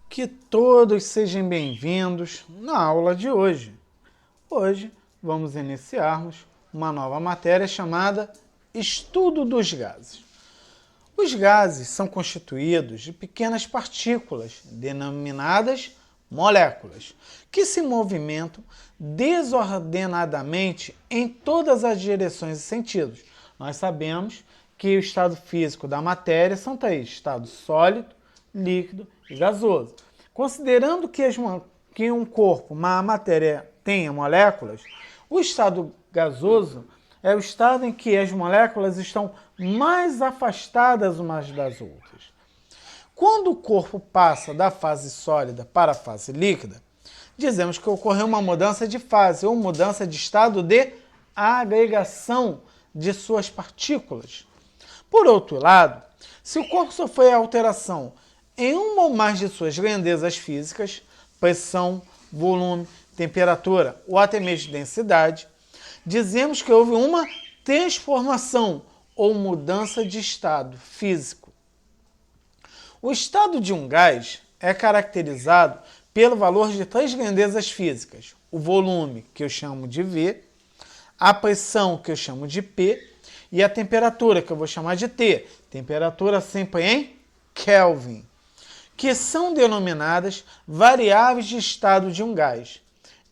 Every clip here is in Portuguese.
Que todos sejam bem-vindos na aula de hoje. Hoje vamos iniciarmos uma nova matéria chamada Estudo dos Gases. Os gases são constituídos de pequenas partículas, denominadas moléculas, que se movimentam desordenadamente em todas as direções e sentidos. Nós sabemos que o estado físico da matéria são três: estado sólido, líquido e gasoso. Considerando que um corpo, uma matéria, tenha moléculas, o estado gasoso é o estado em que as moléculas estão mais afastadas umas das outras. Quando o corpo passa da fase sólida para a fase líquida, dizemos que ocorreu uma mudança de fase ou mudança de estado de agregação de suas partículas. Por outro lado, se o corpo sofrer alteração em uma ou mais de suas grandezas físicas, pressão, volume, temperatura ou até mesmo densidade, dizemos que houve uma transformação ou mudança de estado físico. O estado de um gás é caracterizado pelo valor de três grandezas físicas: o volume, que eu chamo de V, a pressão, que eu chamo de P, e a temperatura, que eu vou chamar de T, temperatura sempre em Kelvin, que são denominadas variáveis de estado de um gás.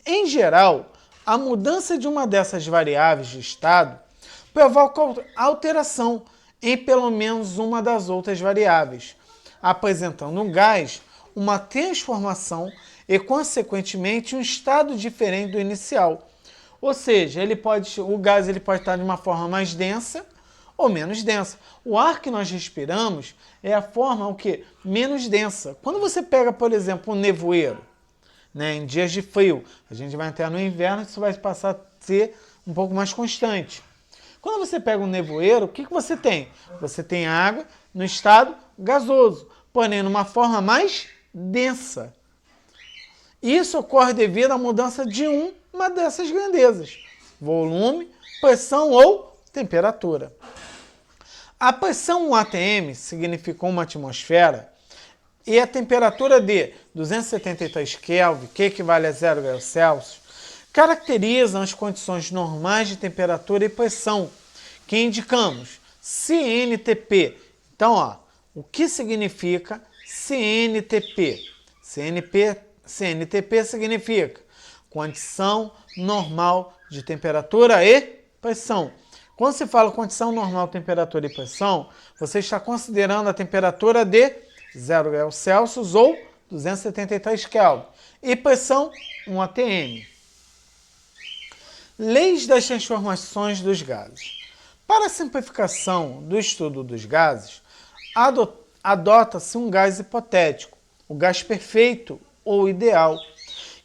Em geral, a mudança de uma dessas variáveis de estado provoca alteração em pelo menos uma das outras variáveis, apresentando um gás uma transformação e, consequentemente, um estado diferente do inicial. Ou seja, o gás pode estar de uma forma mais densa ou menos densa. O ar que nós respiramos é a forma menos densa. Quando você pega, por exemplo, um nevoeiro, em dias de frio, a gente vai entrar no inverno, isso vai passar a ser um pouco mais constante. Quando você pega um nevoeiro, o que você tem? Você tem água no estado gasoso, porém numa forma mais densa. Isso ocorre devido à mudança de uma dessas grandezas: volume, pressão ou temperatura. A pressão 1 atm significa uma atmosfera, e a temperatura de 273 Kelvin, que equivale a 0 graus Celsius, caracterizam as condições normais de temperatura e pressão, que indicamos CNTP. Então, o que significa CNTP? CNTP significa condição normal de temperatura e pressão. Quando se fala condição normal de temperatura e pressão, você está considerando a temperatura de 0 graus Celsius ou 273 Kelvin e pressão 1 atm. Leis das transformações dos gases. Para a simplificação do estudo dos gases, adota-se um gás hipotético, o gás perfeito ou ideal,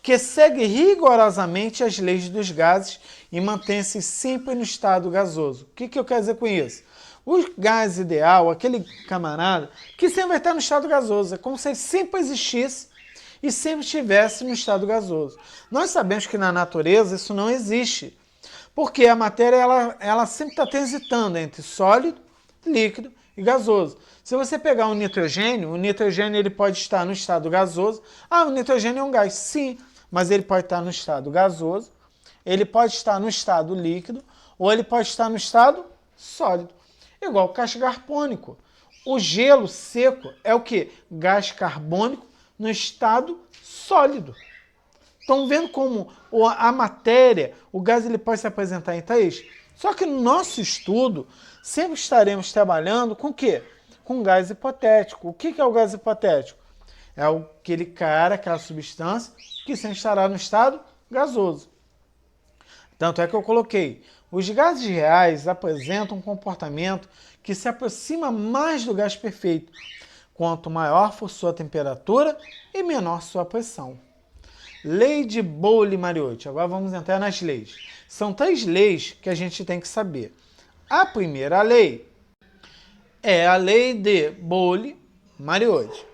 que segue rigorosamente as leis dos gases e mantém-se sempre no estado gasoso. O que eu quero dizer com isso? O gás ideal, aquele camarada que sempre vai estar no estado gasoso, é como se ele sempre existisse e sempre estivesse no estado gasoso. Nós sabemos que na natureza isso não existe, porque a matéria ela sempre está transitando entre sólido, líquido e gasoso. Se você pegar o nitrogênio ele pode estar no estado gasoso. O nitrogênio é um gás, sim, mas ele pode estar no estado gasoso, ele pode estar no estado líquido ou ele pode estar no estado sólido. Igual o gás carbônico. O gelo seco é o quê? Gás carbônico no estado sólido. Estão vendo como a matéria, o gás pode se apresentar em três? Só que no nosso estudo, sempre estaremos trabalhando com o quê? Com gás hipotético. O que é o gás hipotético? É aquela substância que sempre estará no estado gasoso. Tanto é que eu coloquei: os gases reais apresentam um comportamento que se aproxima mais do gás perfeito, quanto maior for sua temperatura e menor sua pressão. Lei de Boole-Mariotti. Agora vamos entrar nas leis. São três leis que a gente tem que saber. A primeira lei é a lei de Boole-Mariotti.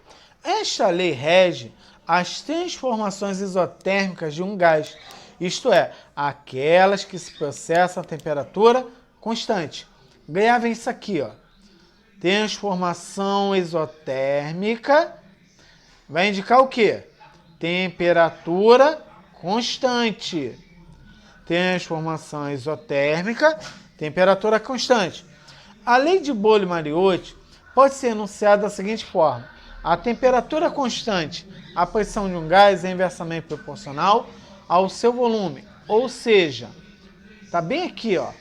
Esta lei rege as transformações isotérmicas de um gás, isto é, aquelas que se processam a temperatura constante. Gravem isso aqui, Transformação isotérmica vai indicar o quê? Temperatura constante. Transformação isotérmica, temperatura constante. A lei de Boole-Mariotti pode ser enunciada da seguinte forma: a temperatura constante, a pressão de um gás é inversamente proporcional ao seu volume. Ou seja, tá bem aqui, ó,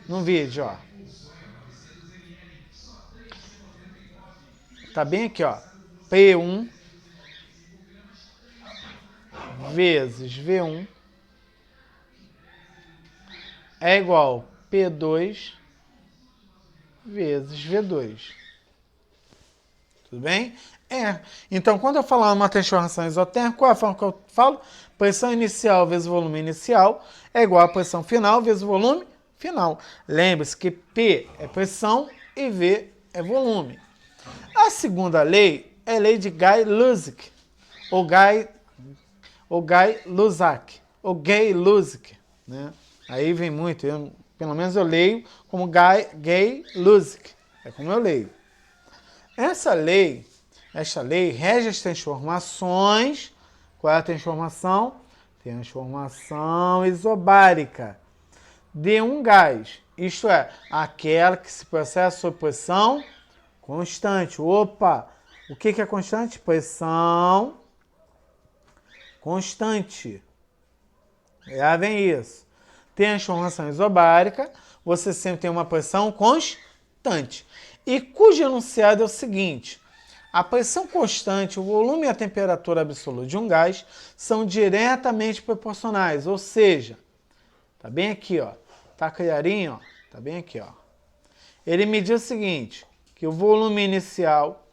no vídeo, ó. Tá bem aqui, ó. P1 vezes V1 é igual a P2 vezes V2. Tudo bem? Então, quando eu falar uma transformação isotérmica, qual é a forma que eu falo? Pressão inicial vezes volume inicial é igual a pressão final vezes volume final. Lembre-se que P é pressão e V é volume. A segunda lei é a lei de Guy-Lusick, ou Gay-Lussac, né? Aí vem muito, pelo menos eu leio como Gay-Lussac, é como eu leio. Esta lei rege as transformações. Qual é a transformação? Transformação isobárica de um gás, isto é, aquela que se processa sob pressão constante. Opa! O que é constante? Pressão constante. Já vem isso. Transformação isobárica, você sempre tem uma pressão constante. E cujo enunciado é o seguinte: a pressão constante, o volume e a temperatura absoluta de um gás são diretamente proporcionais, ou seja, tá bem aqui, ó, tá clarinho, ó, tá bem aqui, ó. Ele me diz o seguinte, que o volume inicial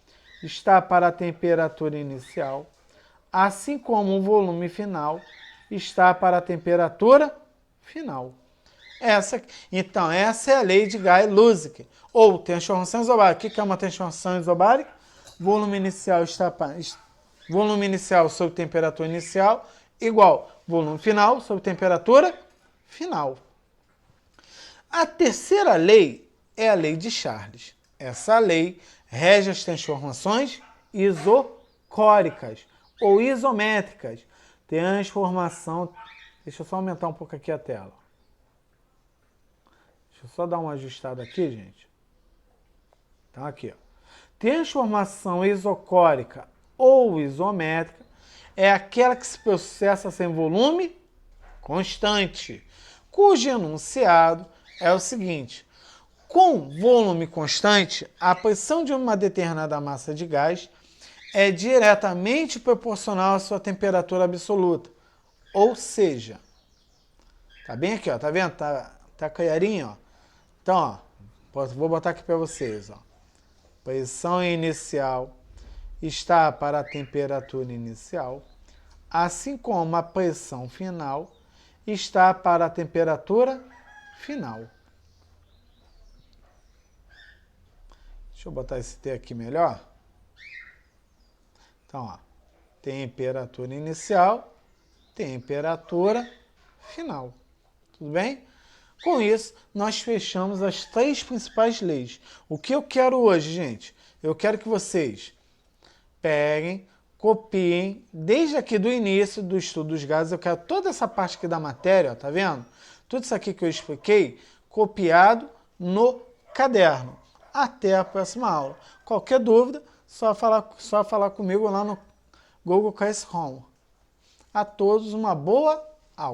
está para a temperatura inicial, assim como o volume final está para a temperatura final. Então, essa é a lei de Guy-Lussac, ou transformação isobárica. O que é uma transformação isobárica? Volume inicial sob temperatura inicial igual volume final sob temperatura final. A terceira lei é a lei de Charles. Essa lei rege as transformações isocóricas ou isométricas. Transformação... Deixa eu só aumentar um pouco aqui a tela. Deixa eu só dar uma ajustada aqui, gente. Tá aqui, ó. Transformação isocórica ou isométrica é aquela que se processa sem volume constante, cujo enunciado é o seguinte: com volume constante, a pressão de uma determinada massa de gás é diretamente proporcional à sua temperatura absoluta. Ou seja, tá bem aqui, ó, tá vendo? Tá clarinho, ó. Então, ó, vou botar aqui para vocês, ó. Pressão inicial está para a temperatura inicial, assim como a pressão final está para a temperatura final. Deixa eu botar esse T aqui melhor. Então, ó, temperatura inicial, temperatura final. Tudo bem? Com isso, nós fechamos as 3 principais leis. O que eu quero hoje, gente? Eu quero que vocês peguem, copiem, desde aqui do início do estudo dos gases, eu quero toda essa parte aqui da matéria, ó, tá vendo? Tudo isso aqui que eu expliquei, copiado no caderno. Até a próxima aula. Qualquer dúvida, só falar comigo lá no Google Classroom. A todos uma boa